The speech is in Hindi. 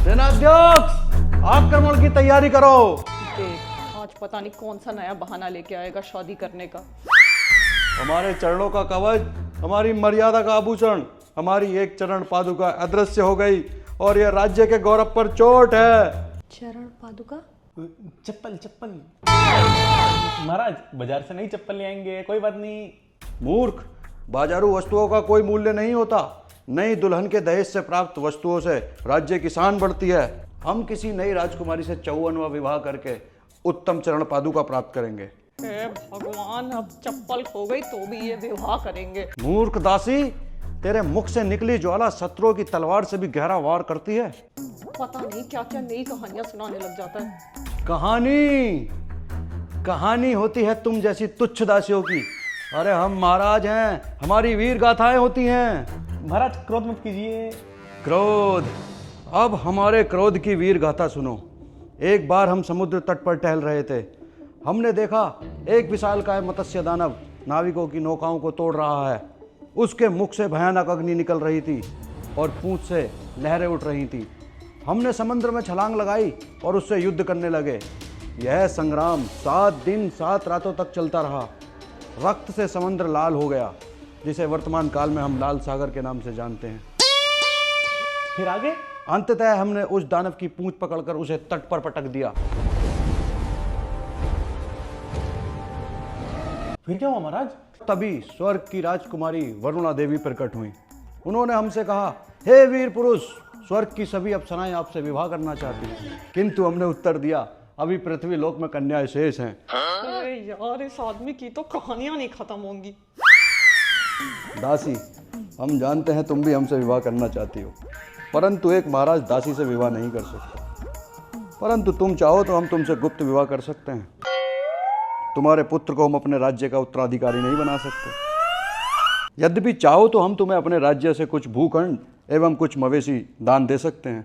सेनाध्यक्ष, आक्रमण की तैयारी करो। देख, आज पता नहीं कौन सा नया बहाना लेके आएगा शादी करने का। हमारे चरणों का कवच, हमारी मर्यादा का आभूषण, हमारी एक चरण पादुका अदृश्य हो गई और यह राज्य के गौरव पर चोट है। चरण पादुका? चप्पल चप्पल महाराज, बाजार से नई चप्पल ले आएंगे, कोई बात नहीं। मूर्ख, बाजारू वस्तुओं का कोई मूल्य नहीं होता। नई दुल्हन के दहेज से प्राप्त वस्तुओं से राज्य की शान बढ़ती है। हम किसी नई राजकुमारी से 54वां विवाह करके उत्तम चरण पादुका प्राप्त करेंगे। हे भगवान, अब चप्पल खो गई तो भी ये विवाह करेंगे। मूर्ख दासी, तेरे मुख से निकली ज्वाला शत्रुओं की तलवार से भी गहरा वार करती है। पता नहीं क्या क्या नई कहानियां सुनाने लग जाता है। कहानी होती है तुम जैसी तुच्छ दासियों की। अरे हम महाराज हैं, हमारी वीर गाथाएं होती हैं। महाराज क्रोध मत कीजिए। क्रोध? अब हमारे क्रोध की वीर गाथा सुनो। एक बार हम समुद्र तट पर टहल रहे थे। हमने देखा एक विशालकाय मत्स्य दानव नाविकों की नौकाओं को तोड़ रहा है। उसके मुख से भयानक अग्नि निकल रही थी और पूंछ से लहरें उठ रही थी। हमने समुद्र में छलांग लगाई और उससे युद्ध करने लगे। यह संग्राम 7 दिन 7 रातों तक चलता रहा। रक्त से समुद्र लाल हो गया, जिसे वर्तमान काल में हम लाल सागर के नाम से जानते हैं। फिर आगे? अंततः हमने उस दानव की पूंछ पकड़कर उसे तट पर पटक दिया। फिर क्या हुआ महाराज? तभी स्वर्ग की राजकुमारी वरुणा देवी प्रकट हुई। उन्होंने हमसे कहा, हे वीर पुरुष, स्वर्ग की सभी अप्सराएं आपसे विवाह करना चाहती हैं। किंतु हमने उत्तर दिया, अभी पृथ्वी लोक में कन्याएं शेष हैं। अरे यार, इस आदमी की तो कहानियां नहीं खत्म होंगी। दासी, हम जानते हैं तुम भी हमसे विवाह करना चाहती हो, परंतु एक महाराज दासी से विवाह नहीं कर सकता। परंतु तुम चाहो तो हम तुमसे गुप्त विवाह कर सकते हैं। तुम्हारे पुत्र को हम अपने राज्य का उत्तराधिकारी नहीं बना सकते। यद्यपि चाहो तो हम तुम्हें अपने राज्य से कुछ भूखंड एवं कुछ मवेशी दान दे सकते हैं।